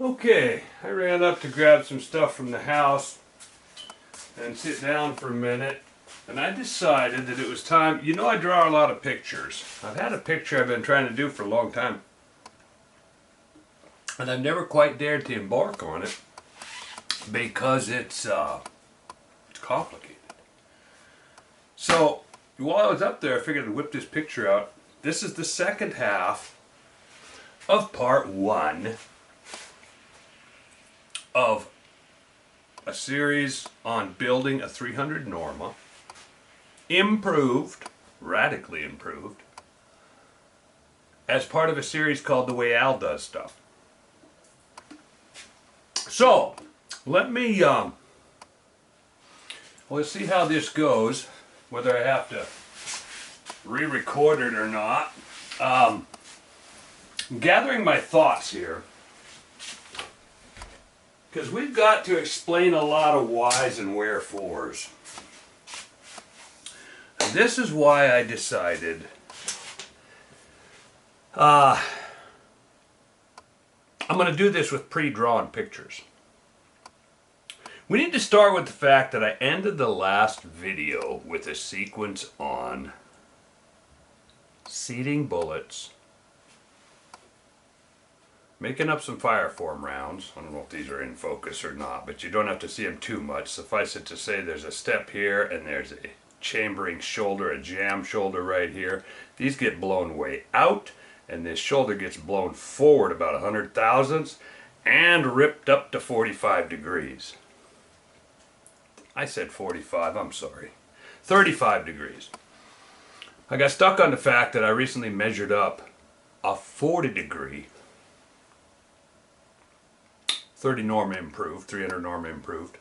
Okay, I ran up to grab some stuff from the house and sit down for a minute, and I decided that it was time. You know, I draw a lot of pictures. I've had a picture I've been trying to do for a long time, and I've never quite dared to embark on it because it's complicated. So while I was up there, I figured I'd whip this picture out. This is the second half of part one of a series on building a 300 Norma, improved, radically improved, as part of a series called The Way Al Does Stuff. So, let me, let's see how this goes, whether I have to re-record it or not. I'm gathering my thoughts here, because we've got to explain a lot of whys and wherefores. And this is why I decided I'm going to do this with pre-drawn pictures. We need to start with the fact that I ended the last video with a sequence on seating bullets, making up some fireform rounds. I don't know if these are in focus or not, but you don't have to see them too much. Suffice it to say there's a step here and there's a chambering shoulder, a jam shoulder right here. These get blown way out, and this shoulder gets blown forward about 100 thousandths and ripped up to 45 degrees. I said 45, I'm sorry. 35 degrees. I got stuck on the fact that I recently measured up a 40 degree 30 Norma improved, 300 Norma improved.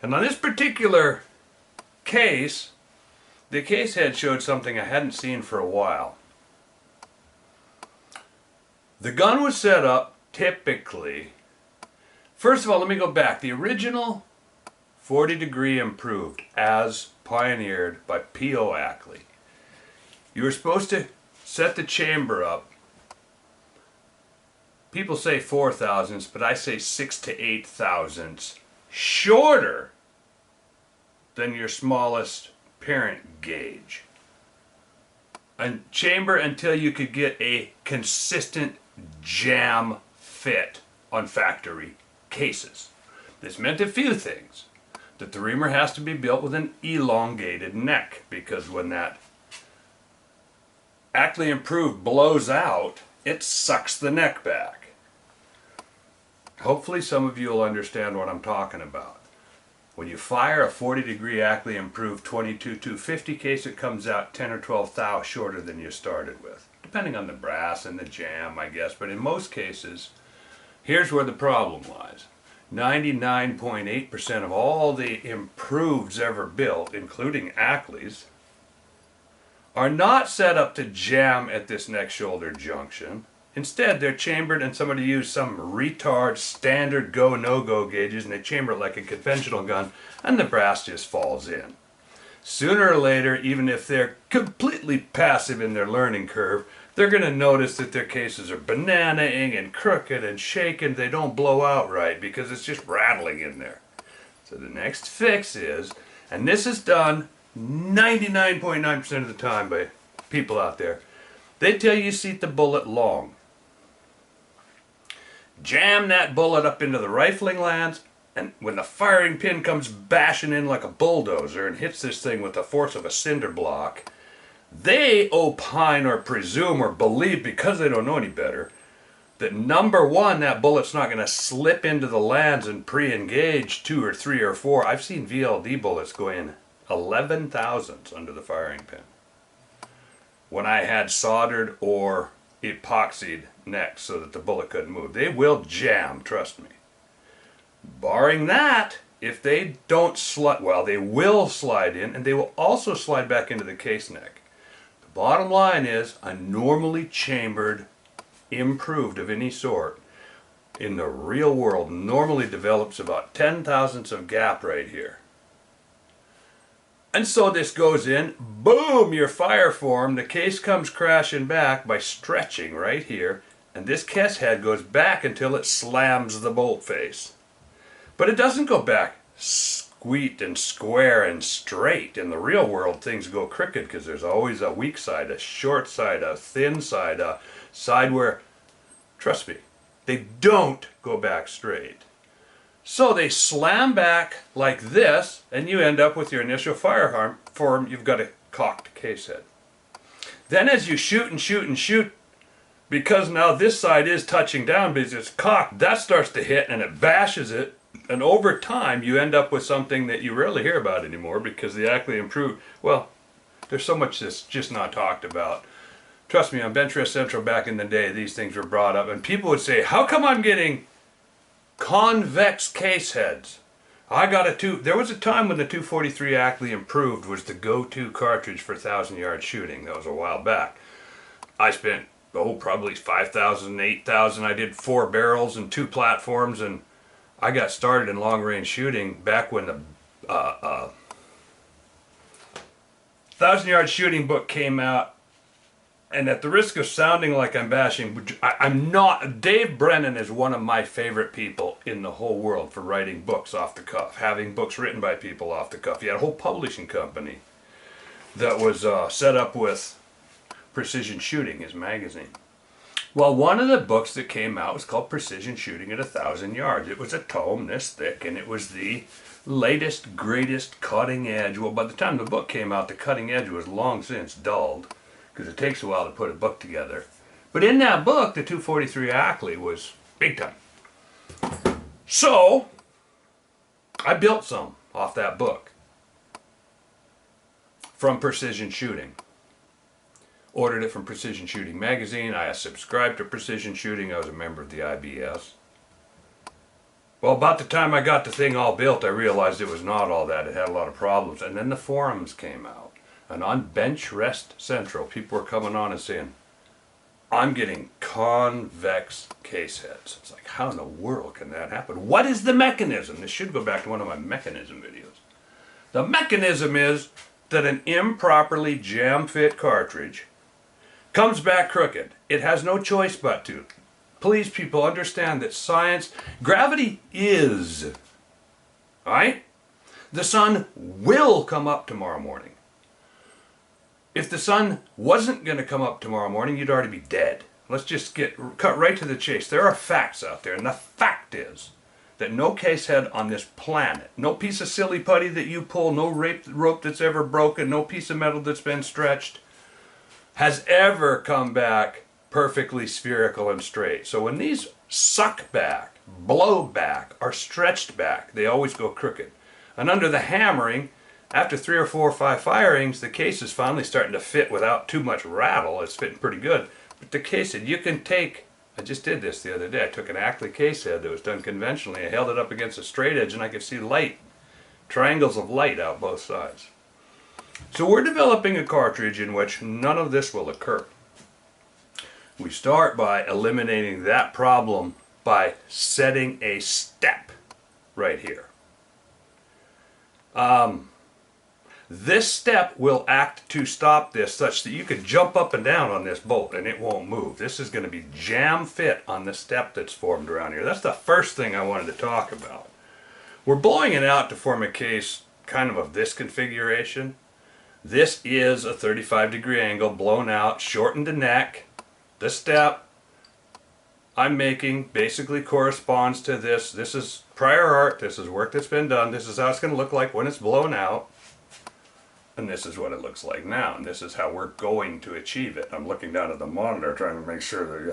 And on this particular case, the case head showed something I hadn't seen for a while. The gun was set up typically, first of all, let me go back. The original 40 degree improved, as pioneered by P.O. Ackley. You were supposed to set the chamber up. People say 4 thousandths, but I say 6 to 8 thousandths shorter than your smallest parent gauge. And chamber until you could get a consistent jam fit on factory cases. This meant a few things. That the reamer has to be built with an elongated neck, because when that Ackley improved blows out, it sucks the neck back. Hopefully some of you will understand what I'm talking about. When you fire a 40 degree Ackley improved 22-250 case, it comes out 10 or 12 thou shorter than you started with. Depending on the brass and the jam, I guess. But in most cases, here's where the problem lies. 99.8% of all the improveds ever built, including Ackley's, are not set up to jam at this neck shoulder junction. Instead, they're chambered, and somebody used some retard standard go no-go gauges, and they chamber it like a conventional gun, and the brass just falls in. Sooner or later, even if they're completely passive in their learning curve, they're going to notice that their cases are bananaing and crooked and shaken. They don't blow out right because it's just rattling in there. So the next fix is, and this is done 99.9% of the time by people out there, they tell you seat the bullet long. Jam that bullet up into the rifling lands, and when the firing pin comes bashing in like a bulldozer and hits this thing with the force of a cinder block, they opine or presume or believe, because they don't know any better, that number one, that bullet's not going to slip into the lands and pre-engage 2 or 3 or 4. I've seen VLD bullets go in 11 thousandths under the firing pin when I had soldered or epoxied necks so that the bullet couldn't move. They will jam, trust me. Barring that, if they don't slide, well, they will slide in, and they will also slide back into the case neck. The bottom line is, a normally chambered, improved of any sort, in the real world normally develops about 10 thousandths of gap right here. And so this goes in, boom, your fire form, the case comes crashing back by stretching right here, And this case head goes back until it slams the bolt face. But it doesn't go back squeak and square and straight. In the real world, things go crooked because there's always a weak side, a short side, a thin side, a side where, trust me, they don't go back straight. So they slam back like this, and you end up with your initial fireform. You've got a cocked case head. Then as you shoot and shoot and shoot, because now this side is touching down because it's cocked, that starts to hit and it bashes it. And over time, you end up with something that you rarely hear about anymore because they actually improve. Well, there's so much that's just not talked about. Trust me, on Bench Rest Central back in the day, these things were brought up. And people would say, how come I'm getting convex case heads? There was a time when the 243 Ackley Improved was the go-to cartridge for 1,000-yard shooting. That was a while back. I spent, probably $5,000, $8,000. I did 4 barrels and 2 platforms, and I got started in long-range shooting back when the 1,000-yard shooting book came out. And at the risk of sounding like I'm bashing, I'm not. Dave Brennan is one of my favorite people in the whole world for writing books off the cuff, having books written by people off the cuff. He had a whole publishing company that was set up with Precision Shooting, his magazine. Well, one of the books that came out was called Precision Shooting at 1,000 Yards. It was a tome this thick, and it was the latest, greatest cutting edge. Well, by the time the book came out, the cutting edge was long since dulled, because it takes a while to put a book together. But in that book, the 243 Ackley was big time. So, I built some off that book from Precision Shooting. Ordered it from Precision Shooting magazine. I subscribed to Precision Shooting. I was a member of the IBS. Well, about the time I got the thing all built, I realized it was not all that. It had a lot of problems. And then the forums came out. And on Bench Rest Central, people were coming on and saying, I'm getting convex case heads. It's like, how in the world can that happen? What is the mechanism? This should go back to one of my mechanism videos. The mechanism is that an improperly jam-fit cartridge comes back crooked. It has no choice but to. Please, people, understand that science, gravity is, all right? The sun will come up tomorrow morning. If the sun wasn't going to come up tomorrow morning, you'd already be dead. Let's just cut right to the chase. There are facts out there, and the fact is that no case head on this planet, no piece of silly putty that you pull, no rope that's ever broken, no piece of metal that's been stretched, has ever come back perfectly spherical and straight. So when these suck back, blow back, are stretched back, they always go crooked. And under the hammering, after 3 or 4 or 5 firings, the case is finally starting to fit without too much rattle. It's fitting pretty good. But the case head, you can take, I just did this the other day. I took an Ackley case head that was done conventionally. I held it up against a straight edge and I could see light, triangles of light out both sides. So we're developing a cartridge in which none of this will occur. We start by eliminating that problem by setting a step right here. This step will act to stop this such that you could jump up and down on this bolt and it won't move. This is going to be jam fit on the step that's formed around here. That's the first thing I wanted to talk about. We're blowing it out to form a case kind of this configuration. This is a 35-degree angle blown out, shortened the neck. The step I'm making basically corresponds to this. This is prior art. This is work that's been done. This is how it's going to look like when it's blown out. And this is what it looks like now. And this is how we're going to achieve it. I'm looking down at the monitor trying to make sure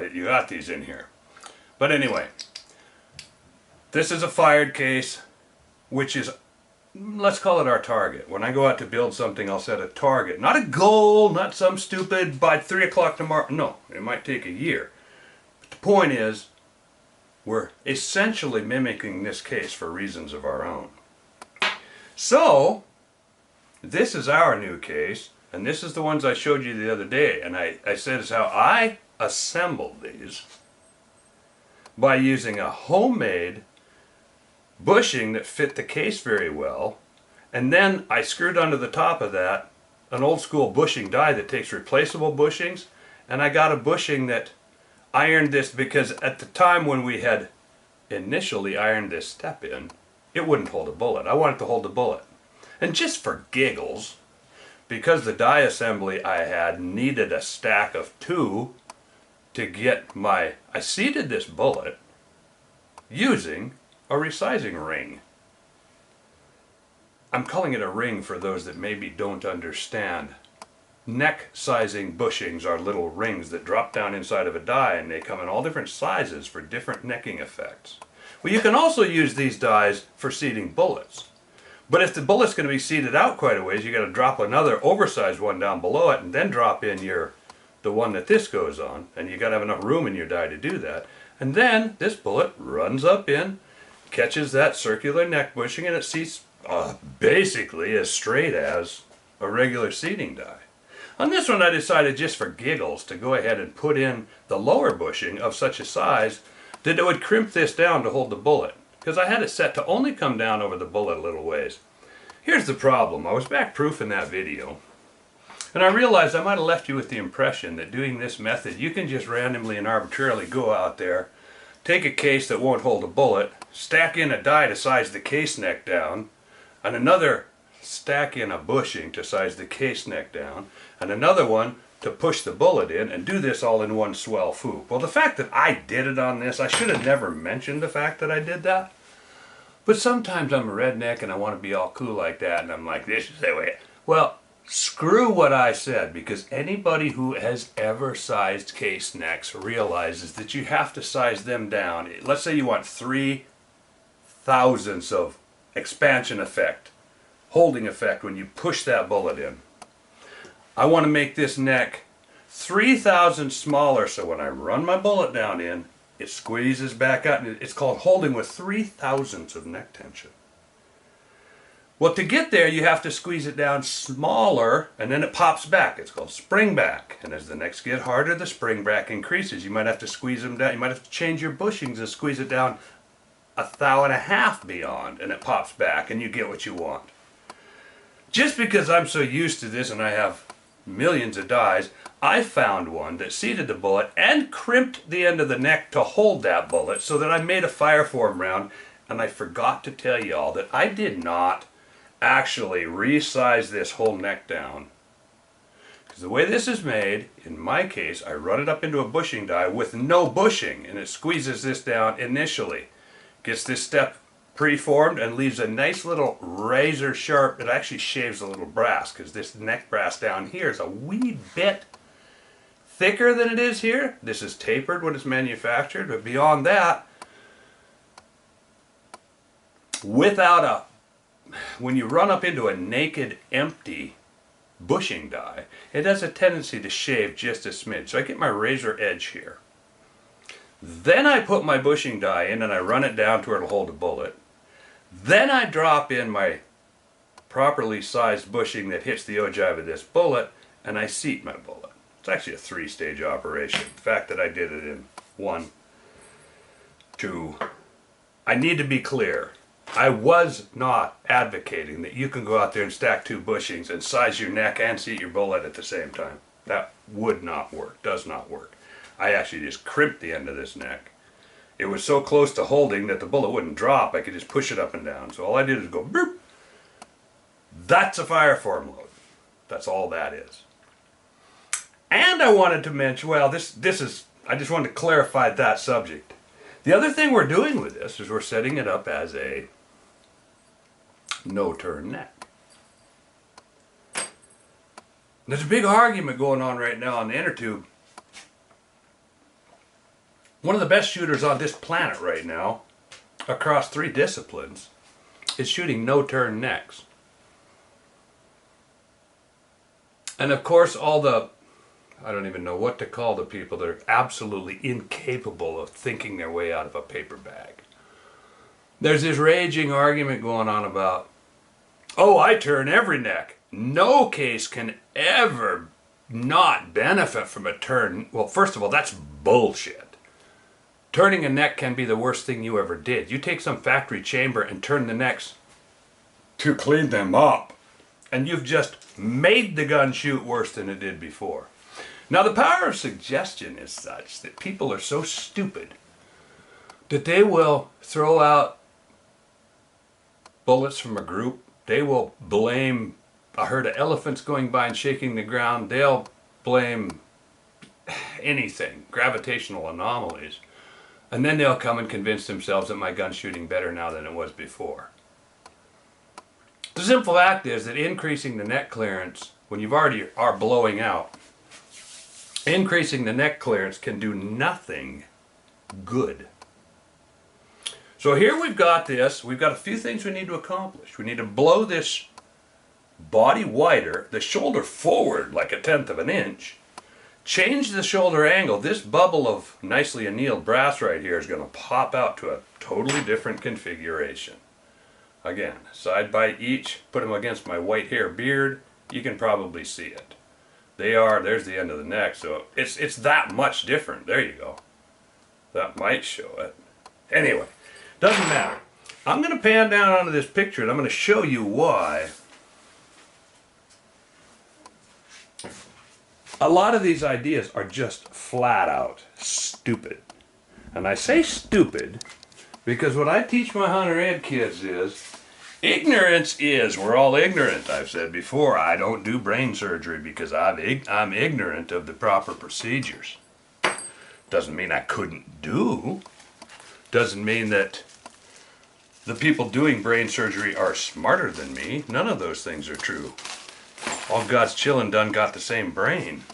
that you got these in here. But anyway, this is a fired case, which is, let's call it our target. When I go out to build something, I'll set a target. Not a goal, not some stupid by 3 o'clock tomorrow. No, it might take a year. But the point is, we're essentially mimicking this case for reasons of our own. So, this is our new case, and this is the ones I showed you the other day. And I said is how I assembled these by using a homemade bushing that fit the case very well, and then I screwed onto the top of that an old school bushing die that takes replaceable bushings, and I got a bushing that ironed this because at the time when we had initially ironed this step in, it wouldn't hold a bullet. I wanted to hold the bullet. And just for giggles, because the die assembly I had needed a stack of 2 to get my... I seated this bullet using a resizing ring. I'm calling it a ring for those that maybe don't understand. Neck sizing bushings are little rings that drop down inside of a die, and they come in all different sizes for different necking effects. Well, you can also use these dies for seating bullets. But if the bullet's going to be seated out quite a ways, you got to drop another oversized one down below it and then drop in the one that this goes on, and you got to have enough room in your die to do that. And then this bullet runs up in, catches that circular neck bushing, and it seats basically as straight as a regular seating die. On this one I decided just for giggles to go ahead and put in the lower bushing of such a size that it would crimp this down to hold the bullet, because I had it set to only come down over the bullet a little ways. Here's the problem. I was back proofing that video, and I realized I might have left you with the impression that doing this method, you can just randomly and arbitrarily go out there, take a case that won't hold a bullet, stack in a die to size the case neck down, and another stack in a bushing to size the case neck down, and another one to push the bullet in, and do this all in one swell swoop. Well, the fact that I did it on this, I should have never mentioned the fact that I did that. But sometimes I'm a redneck and I want to be all cool like that, and I'm like, this is the way. Well, screw what I said, because anybody who has ever sized case necks realizes that you have to size them down. Let's say you want 3 thousandths of expansion effect, holding effect when you push that bullet in. I want to make this neck 3 thousandths smaller, so when I run my bullet down in, it squeezes back out, and it's called holding with 3 thousandths of neck tension. Well, to get there, you have to squeeze it down smaller, and then it pops back. It's called spring back. And as the necks get harder, the spring back increases. You might have to squeeze them down. You might have to change your bushings and squeeze it down 1.5 thou beyond, and it pops back, and you get what you want. Just because I'm so used to this and I have millions of dies, I found one that seated the bullet and crimped the end of the neck to hold that bullet, so that I made a fireform round. And I forgot to tell y'all that I did not actually resize this whole neck down. Because the way this is made, in my case, I run it up into a bushing die with no bushing, and it squeezes this down initially. Gets this step preformed and leaves a nice little razor sharp. It actually shaves a little brass, because this neck brass down here is a wee bit thicker than it is here. This is tapered when it's manufactured, but beyond that, when you run up into a naked, empty bushing die, it has a tendency to shave just a smidge. So I get my razor edge here. Then I put my bushing die in and I run it down to where it'll hold a bullet. Then I drop in my properly sized bushing that hits the ogive of this bullet, and I seat my bullet. It's actually a 3-stage operation. The fact that I did it in 1, 2... I need to be clear. I was not advocating that you can go out there and stack 2 bushings and size your neck and seat your bullet at the same time. That would not work, does not work. I actually just crimped the end of this neck. It was so close to holding that the bullet wouldn't drop, I could just push it up and down. So all I did is go boop. That's a fireform load. That's all that is. And I wanted to mention, well, this is, I just wanted to clarify that subject. The other thing we're doing with this is we're setting it up as a no-turn neck. There's a big argument going on right now on the inner tube. One of the best shooters on this planet right now, across 3 disciplines, is shooting no-turn necks. And of course, all the, I don't even know what to call the people that are absolutely incapable of thinking their way out of a paper bag. There's this raging argument going on about, oh, I turn every neck. No case can ever not benefit from a turn. Well, first of all, that's bullshit. Turning a neck can be the worst thing you ever did. You take some factory chamber and turn the necks to clean them up, and you've just made the gun shoot worse than it did before. Now the power of suggestion is such that people are so stupid that they will throw out bullets from a group. They will blame a herd of elephants going by and shaking the ground. They'll blame anything, gravitational anomalies. And then they'll come and convince themselves that my gun's shooting better now than it was before. The simple fact is that increasing the net clearance, when you've already are blowing out, increasing the net clearance can do nothing good. So here we've got this. We've got a few things we need to accomplish. We need to blow this body wider, the shoulder forward like 1/10 of an inch. Change the shoulder angle. This bubble of nicely annealed brass right here is going to pop out to a totally different configuration. Again, side by each, put them against my white hair beard, you can probably see it. There's the end of the neck, so it's that much different. There you go. That might show it. Anyway, doesn't matter. I'm going to pan down onto this picture and I'm going to show you why a lot of these ideas are just flat out stupid. And I say stupid because what I teach my hunter ed kids is ignorance is, we're all ignorant. I've said before, I don't do brain surgery because I'm ignorant of the proper procedures. Doesn't mean I couldn't do. Doesn't mean that the people doing brain surgery are smarter than me. None of those things are true. All God's children done got the same brain.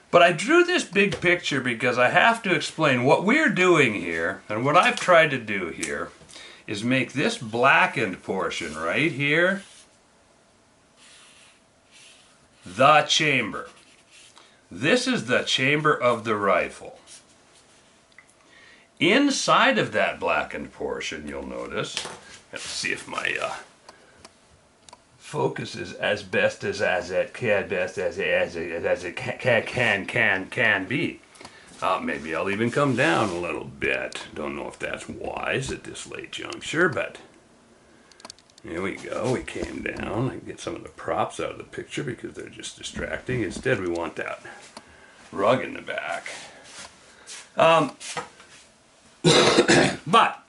But I drew this big picture because I have to explain what we're doing here, and what I've tried to do here is make this blackened portion right here the chamber. This is the chamber of the rifle. Inside of that blackened portion, you'll notice, let's see if my focus is as best as it can be. Maybe I'll even come down a little bit. Don't know if that's wise at this late juncture, but here we go. We came down. I can get some of the props out of the picture because they're just distracting. Instead, we want that rug in the back. But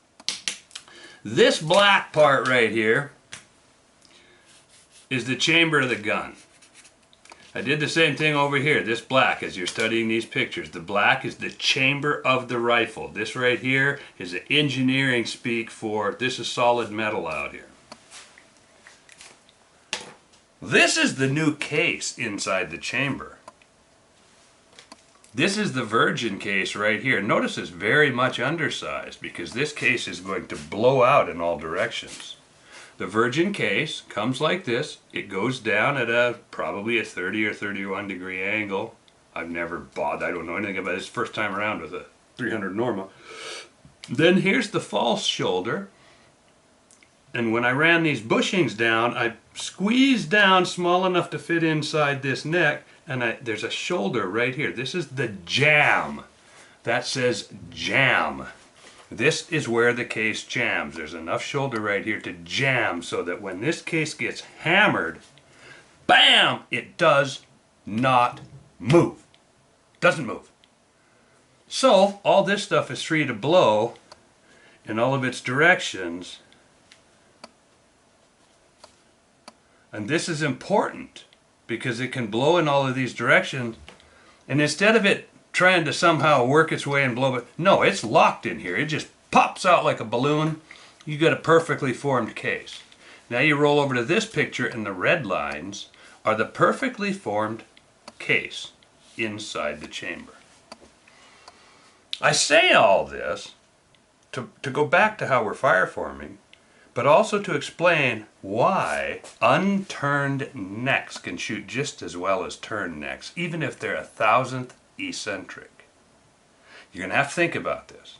this black part right here is the chamber of the gun. I did the same thing over here. This black, as you're studying these pictures, the black is the chamber of the rifle. This right here is the engineering speak for this is solid metal out here. This is the new case inside the chamber. This is the virgin case right here. Notice it's very much undersized because this case is going to blow out in all directions. The virgin case comes like this. It goes down at probably a 30 or 31 degree angle. I've never bought, I don't know anything about this, first time around with a 300 Norma. Then here's the false shoulder. And when I ran these bushings down, I squeezed down small enough to fit inside this neck, and there's a shoulder right here. This is the jam. That says jam. This is where the case jams. There's enough shoulder right here to jam so that when this case gets hammered, bam, it does not move. Doesn't move. So all this stuff is free to blow in all of its directions. And this is important because it can blow in all of these directions. And instead of it trying to somehow work its way and blow it, no, it's locked in here. It just pops out like a balloon. You got a perfectly formed case. Now you roll over to this picture and the red lines are the perfectly formed case inside the chamber. I say all this to go back to how we're fireforming, but also to explain why unturned necks can shoot just as well as turned necks, even if they're 1,000th eccentric. You're going to have to think about this.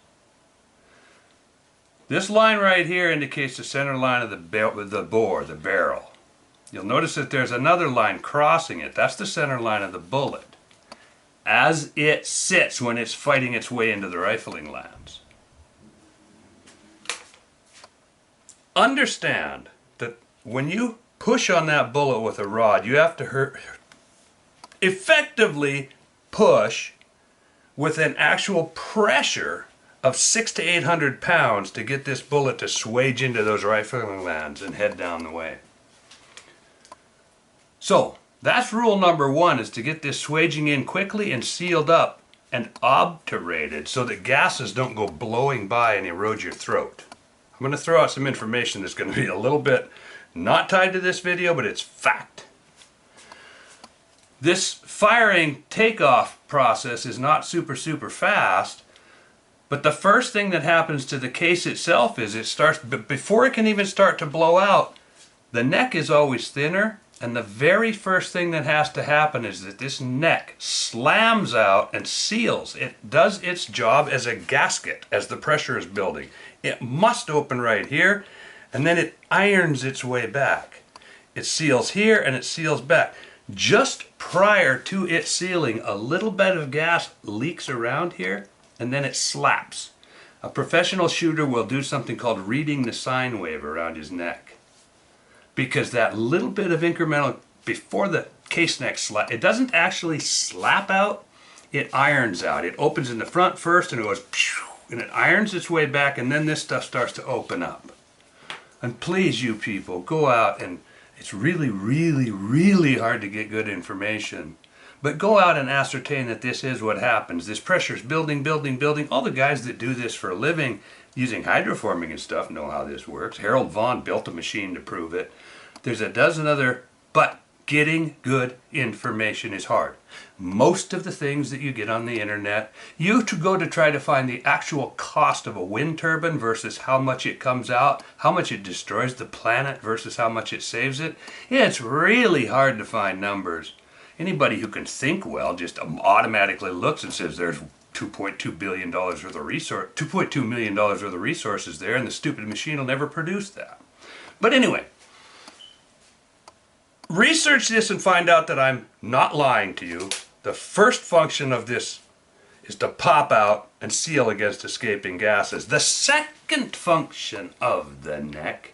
This line right here indicates the center line of the bore, the barrel. You'll notice that there's another line crossing it. That's the center line of the bullet as it sits when it's fighting its way into the rifling lands. Understand that when you push on that bullet with a rod, you have to effectively push with an actual pressure of 600 to 800 pounds to get this bullet to swage into those rifling lands and head down the way. So that's rule number one, is to get this swaging in quickly and sealed up and obturated so that gases don't go blowing by and erode your throat. I'm going to throw out some information that's going to be a little bit not tied to this video, but it's fact. This firing takeoff process is not super fast, but the first thing that happens to the case itself is it starts, but before it can even start to blow out, the neck is always thinner, and the very first thing that has to happen is that this neck slams out and seals. It does its job as a gasket as the pressure is building. It must open right here, and then it irons its way back. It seals here and it seals back. Just prior to it sealing, a little bit of gas leaks around here, and then it slaps. A professional shooter will do something called reading the sine wave around his neck, because that little bit of incremental, before the case neck slap, it doesn't actually slap out, it irons out. It opens in the front first and it goes pew, and it irons its way back, and then this stuff starts to open up. And please, you people, go out, and it's really hard to get good information, but go out and ascertain that this is what happens. This pressure is building. All the guys that do this for a living using hydroforming and stuff know how this works. Harold Vaughn built a machine to prove it. There's a dozen other, but getting good information is hard. Most of the things that you get on the internet, you to go to try to find the actual cost of a wind turbine versus how much it comes out, how much it destroys the planet versus how much it saves it. It's really hard to find numbers. Anybody who can think well just automatically looks and says there's $2.2 billion worth of resource, $2.2 million worth of resources there, and the stupid machine will never produce that. But anyway, research this and find out that I'm not lying to you. The first function of this is to pop out and seal against escaping gases. The second function of the neck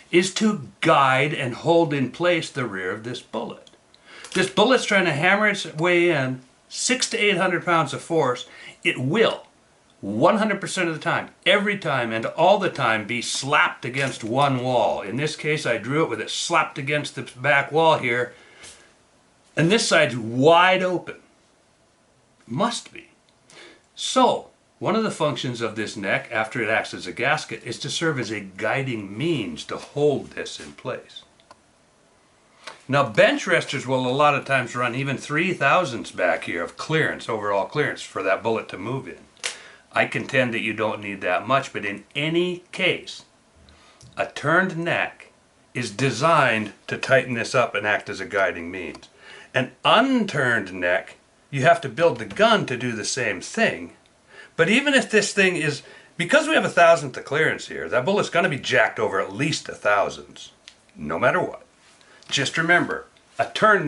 is to guide and hold in place the rear of this bullet. This bullet's trying to hammer its way in, 600 to 800 pounds of force. It will, 100% of the time, every time and all the time, be slapped against one wall. In this case, I drew it with it slapped against the back wall here, and this side's wide open. Must be. So, one of the functions of this neck, after it acts as a gasket, is to serve as a guiding means to hold this in place. Now, bench resters will a lot of times run even 3,000ths back here of clearance, overall clearance, for that bullet to move in. I contend that you don't need that much, but in any case, a turned neck is designed to tighten this up and act as a guiding means. An unturned neck, you have to build the gun to do the same thing. But even if this thing is, because we have 1,000th of clearance here, that bullet's going to be jacked over at least 1,000ths, no matter what. Just remember, a turned